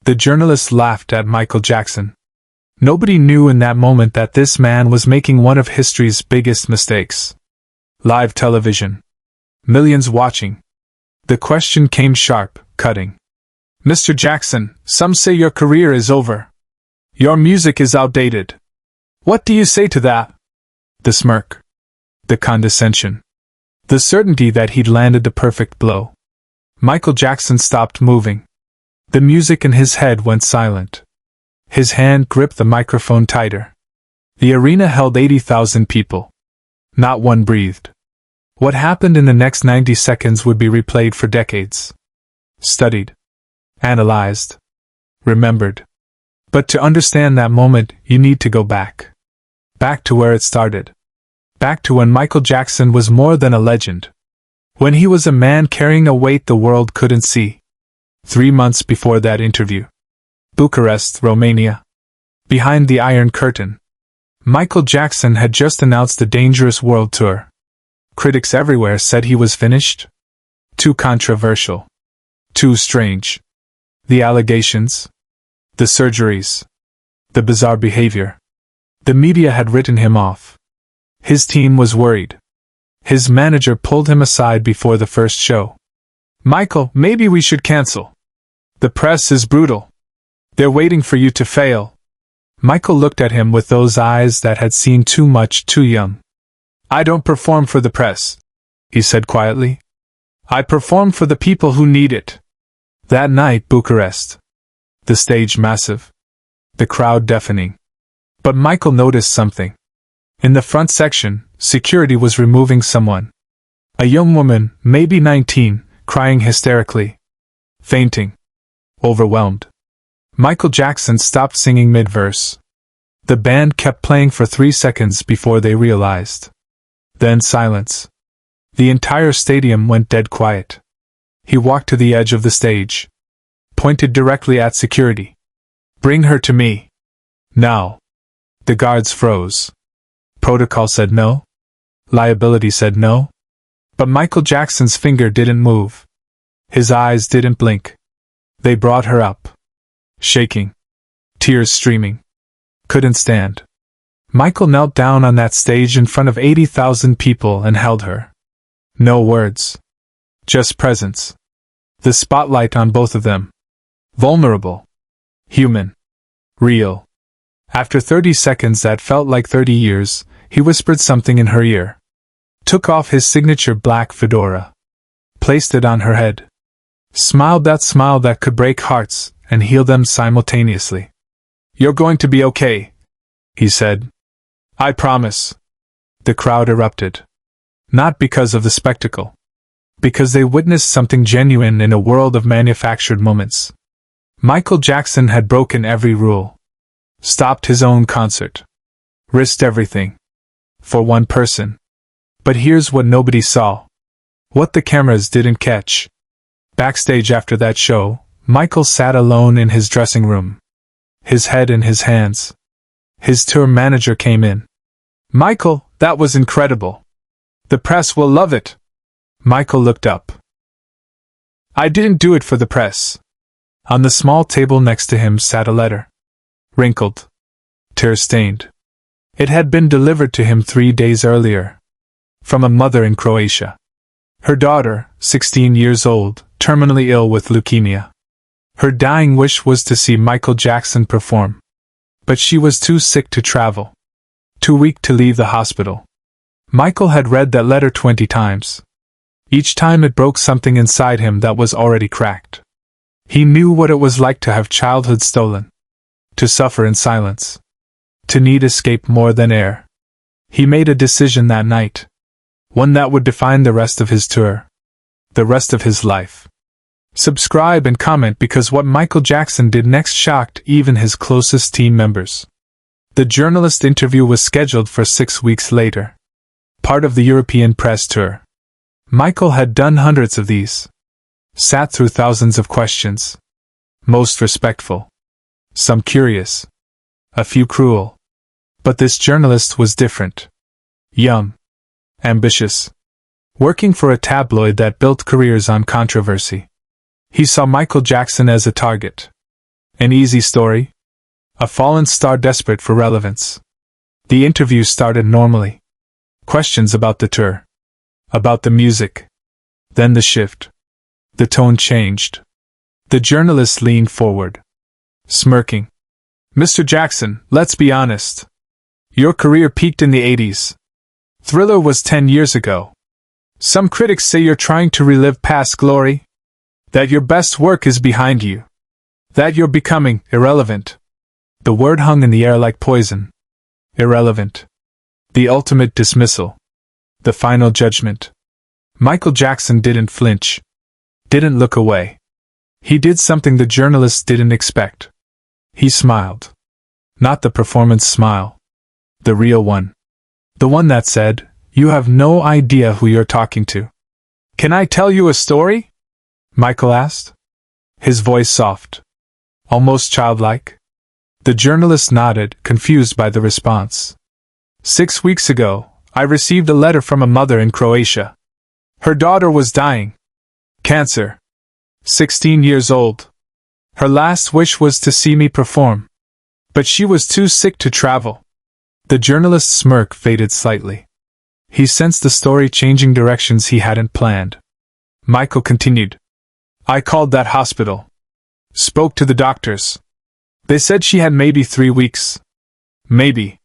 The journalist laughed at Michael Jackson. Nobody knew in that moment that this man was making one of history's biggest mistakes. Live television. Millions watching. The question came sharp, cutting. Mr. Jackson, some say your career is over. Your music is outdated. What do you say to that? The smirk. The condescension. The certainty that he'd landed the perfect blow. Michael Jackson stopped moving. The music in his head went silent. His hand gripped the microphone tighter. The arena held 80,000 people. Not one breathed. What happened in the next 90 seconds would be replayed for decades. Studied. Analyzed. Remembered. But to understand that moment, you need to go back. Back to where it started. Back to when Michael Jackson was more than a legend. When he was a man carrying a weight the world couldn't see. 3 months before that interview. Bucharest, Romania. Behind the Iron Curtain. Michael Jackson had just announced the dangerous world tour. Critics everywhere said he was finished. Too controversial. Too strange. The allegations. The surgeries. The bizarre behavior. The media had written him off. His team was worried. His manager pulled him aside before the first show. Michael, maybe we should cancel. The press is brutal. They're waiting for you to fail. Michael looked at him with those eyes that had seen too much too young. I don't perform for the press, he said quietly. I perform for the people who need it. That night, Bucharest. The stage massive. The crowd deafening. But Michael noticed something. In the front section, security was removing someone. A young woman, maybe 19, crying hysterically. Fainting. Overwhelmed. Michael Jackson stopped singing mid-verse. The band kept playing for 3 seconds before they realized. Then silence. The entire stadium went dead quiet. He walked to the edge of the stage. Pointed directly at security. Bring her to me. Now. The guards froze. Protocol said no. Liability said no. But Michael Jackson's finger didn't move. His eyes didn't blink. They brought her up. Shaking. Tears streaming. Couldn't stand. Michael knelt down on that stage in front of 80,000 people and held her. No words. Just presence. The spotlight on both of them. Vulnerable. Human. Real. After 30 seconds that felt like 30 years, he whispered something in her ear. Took off his signature black fedora. Placed it on her head. Smiled that smile that could break hearts and heal them simultaneously. You're going to be okay, he said. I promise. The crowd erupted. Not because of the spectacle. Because they witnessed something genuine in a world of manufactured moments. Michael Jackson had broken every rule. Stopped his own concert. Risked everything. For one person. But here's what nobody saw. What the cameras didn't catch. Backstage after that show, Michael sat alone in his dressing room. His head in his hands. His tour manager came in. Michael, that was incredible. The press will love it. Michael looked up. I didn't do it for the press. On the small table next to him sat a letter. Wrinkled. Tear-stained. It had been delivered to him 3 days earlier. From a mother in Croatia. Her daughter, 16 years old, terminally ill with leukemia. Her dying wish was to see Michael Jackson perform. But she was too sick to travel. Too weak to leave the hospital. Michael had read that letter 20 times. Each time it broke something inside him that was already cracked. He knew what it was like to have childhood stolen. To suffer in silence. To need escape more than air. He made a decision that night. One that would define the rest of his tour. The rest of his life. Subscribe and comment because what Michael Jackson did next shocked even his closest team members. The journalist interview was scheduled for 6 weeks later. Part of the European press tour. Michael had done hundreds of these. Sat through thousands of questions. Most respectful. Some curious. A few cruel. But this journalist was different. Young. Ambitious. Working for a tabloid that built careers on controversy. He saw Michael Jackson as a target. An easy story? A fallen star desperate for relevance. The interview started normally. Questions about the tour. About the music. Then the shift. The tone changed. The journalist leaned forward, smirking. Mr. Jackson, let's be honest. Your career peaked in the 80s. Thriller was 10 years ago. Some critics say you're trying to relive past glory. That your best work is behind you. That you're becoming irrelevant. The word hung in the air like poison. Irrelevant. The ultimate dismissal. The final judgment. Michael Jackson didn't flinch. Didn't look away. He did something the journalist didn't expect. He smiled. Not the performance smile. The real one. The one that said, "You have no idea who you're talking to." "Can I tell you a story?" Michael asked. His voice soft. Almost childlike. The journalist nodded, confused by the response. 6 weeks ago, I received a letter from a mother in Croatia. Her daughter was dying. Cancer. 16 years old. Her last wish was to see me perform. But she was too sick to travel. The journalist's smirk faded slightly. He sensed the story changing directions he hadn't planned. Michael continued. I called that hospital. Spoke to the doctors. They said she had maybe 3 weeks. Maybe.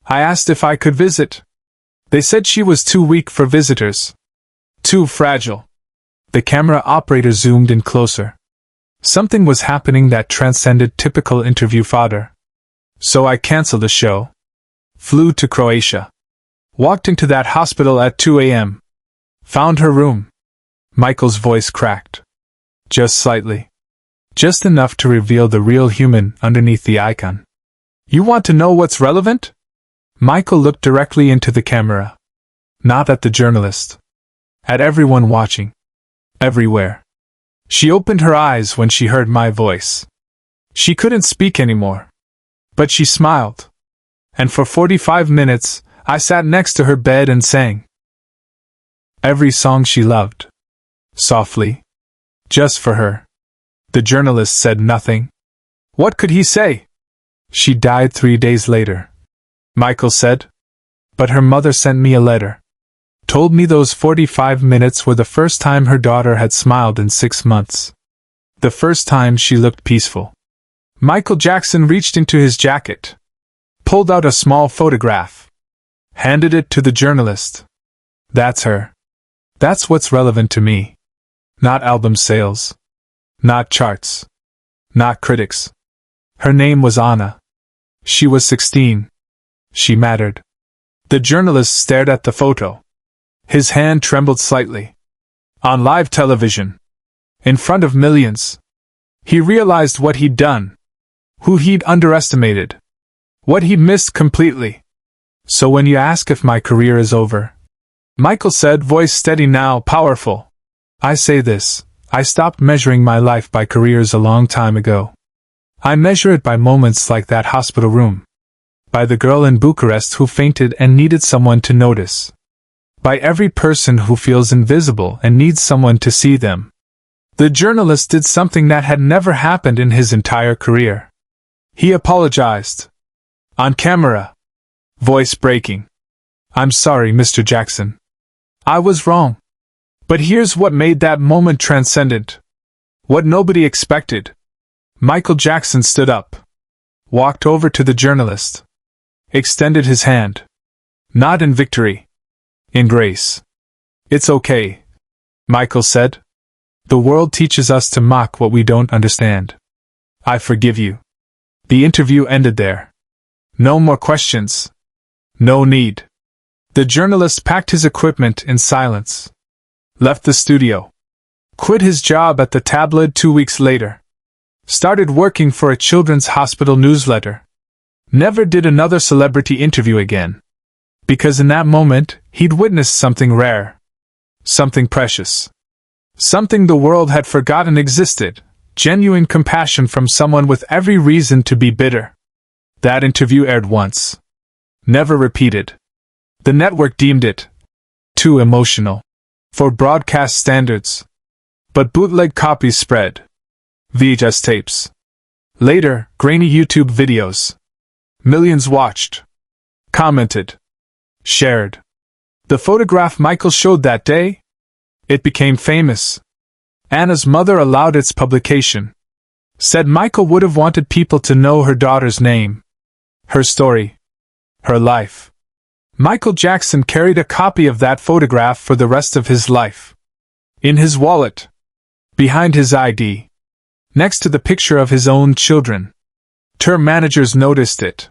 I asked if I could visit. They said she was too weak for visitors. Too fragile. The camera operator zoomed in closer. Something was happening that transcended typical interview fodder. So I canceled the show. Flew to Croatia. Walked into that hospital at 2 a.m. Found her room. Michael's voice cracked. Just slightly. Just enough to reveal the real human underneath the icon. You want to know what's relevant? Michael looked directly into the camera. Not at the journalist. At everyone watching. Everywhere. She opened her eyes when she heard my voice. She couldn't speak anymore. But she smiled. And for 45 minutes, I sat next to her bed and sang. Every song she loved. Softly. Just for her. The journalist said nothing. What could he say? She died 3 days later. Michael said. But her mother sent me a letter. Told me those 45 minutes were the first time her daughter had smiled in 6 months. The first time she looked peaceful. Michael Jackson reached into his jacket. Pulled out a small photograph. Handed it to the journalist. That's her. That's what's relevant to me. Not album sales. Not charts. Not critics. Her name was Anna. She was 16. She mattered. The journalist stared at the photo. His hand trembled slightly. On live television. In front of millions. He realized what he'd done. Who he'd underestimated. What he'd missed completely. So when you ask if my career is over, Michael said, voice steady now, powerful. I say this, I stopped measuring my life by careers a long time ago. I measure it by moments like that hospital room. By the girl in Bucharest who fainted and needed someone to notice. By every person who feels invisible and needs someone to see them. The journalist did something that had never happened in his entire career. He apologized. On camera. Voice breaking. I'm sorry, Mr. Jackson. I was wrong. But here's what made that moment transcendent. What nobody expected. Michael Jackson stood up. Walked over to the journalist. Extended his hand. Not in victory. In grace. It's okay, Michael said. The world teaches us to mock what we don't understand. I forgive you. The interview ended there. No more questions. No need. The journalist packed his equipment in silence. Left the studio. Quit his job at the tabloid 2 weeks later. Started working for a children's hospital newsletter. Never did another celebrity interview again. Because in that moment, he'd witnessed something rare. Something precious. Something the world had forgotten existed. Genuine compassion from someone with every reason to be bitter. That interview aired once. Never repeated. The network deemed it too emotional for broadcast standards. But bootleg copies spread. VHS tapes. Later, grainy YouTube videos. Millions watched, commented, shared. The photograph Michael showed that day? It became famous. Anna's mother allowed its publication. Said Michael would have wanted people to know her daughter's name, her story, her life. Michael Jackson carried a copy of that photograph for the rest of his life. In his wallet. Behind his ID. Next to the picture of his own children. Tour managers noticed it.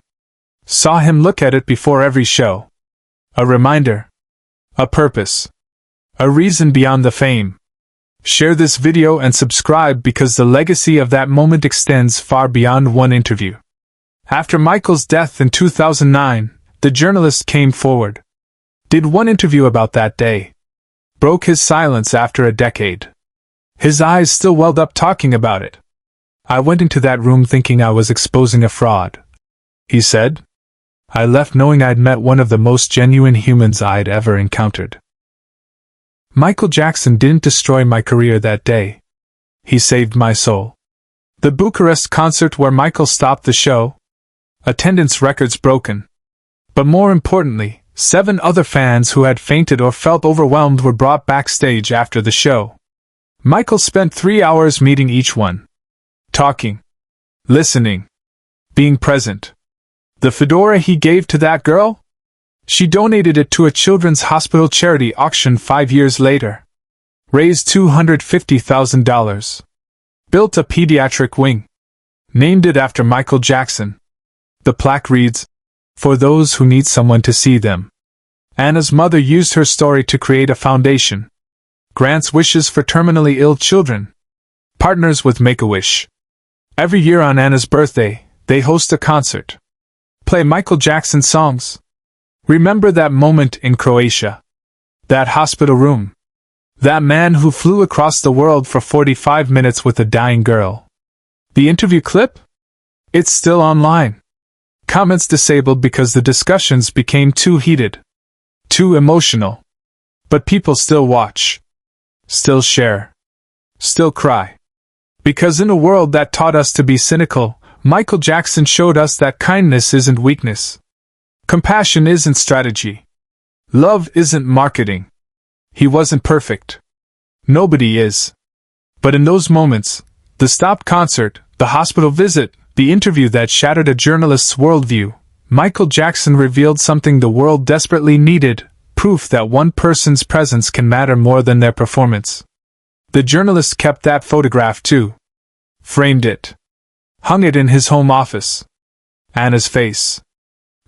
Saw him look at it before every show. A reminder. A purpose. A reason beyond the fame. Share this video and subscribe because the legacy of that moment extends far beyond one interview. After Michael's death in 2009, the journalist came forward. Did one interview about that day. Broke his silence after a decade. His eyes still welled up talking about it. I went into that room thinking I was exposing a fraud, he said. I left knowing I'd met one of the most genuine humans I'd ever encountered. Michael Jackson didn't destroy my career that day. He saved my soul. The Bucharest concert where Michael stopped the show. Attendance records broken. But more importantly, 7 other fans who had fainted or felt overwhelmed were brought backstage after the show. Michael spent 3 hours meeting each one. Talking. Listening. Being present. The fedora he gave to that girl? She donated it to a children's hospital charity auction 5 years later. Raised $250,000. Built a pediatric wing. Named it after Michael Jackson. The plaque reads, "For those who need someone to see them." Anna's mother used her story to create a foundation. Grants wishes for terminally ill children. Partners with Make-A-Wish. Every year on Anna's birthday, they host a concert. Play Michael Jackson songs. Remember that moment in Croatia. That hospital room. That man who flew across the world for 45 minutes with a dying girl. The interview clip? It's still online. Comments disabled because the discussions became too heated. Too emotional. But people still watch. Still share. Still cry. Because in a world that taught us to be cynical, Michael Jackson showed us that kindness isn't weakness. Compassion isn't strategy. Love isn't marketing. He wasn't perfect. Nobody is. But in those moments, the stopped concert, the hospital visit, the interview that shattered a journalist's worldview, Michael Jackson revealed something the world desperately needed, proof that one person's presence can matter more than their performance. The journalist kept that photograph too. Framed it. Hung it in his home office. Anna's face.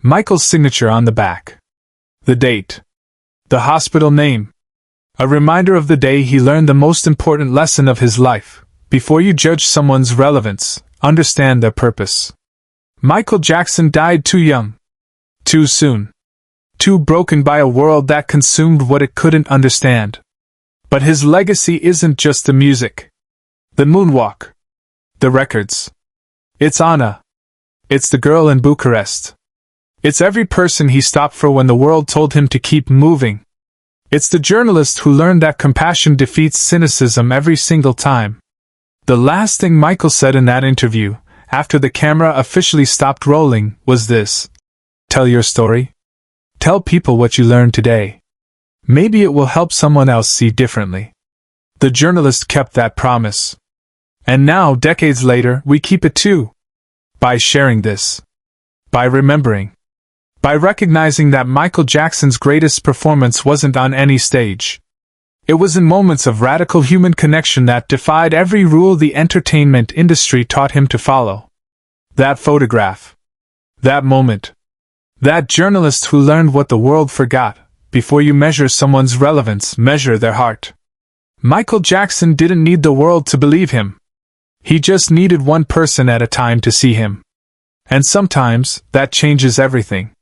Michael's signature on the back. The date. The hospital name. A reminder of the day he learned the most important lesson of his life. Before you judge someone's relevance, understand their purpose. Michael Jackson died too young. Too soon. Too broken by a world that consumed what it couldn't understand. But his legacy isn't just the music. The moonwalk. The records. It's Anna. It's the girl in Bucharest. It's every person he stopped for when the world told him to keep moving. It's the journalist who learned that compassion defeats cynicism every single time. The last thing Michael said in that interview, after the camera officially stopped rolling, was this: "Tell your story. Tell people what you learned today. Maybe it will help someone else see differently." The journalist kept that promise. And now, decades later, we keep it too. By sharing this. By remembering. By recognizing that Michael Jackson's greatest performance wasn't on any stage. It was in moments of radical human connection that defied every rule the entertainment industry taught him to follow. That photograph. That moment. That journalist who learned what the world forgot. Before you measure someone's relevance, measure their heart. Michael Jackson didn't need the world to believe him. He just needed one person at a time to see him. And sometimes, that changes everything.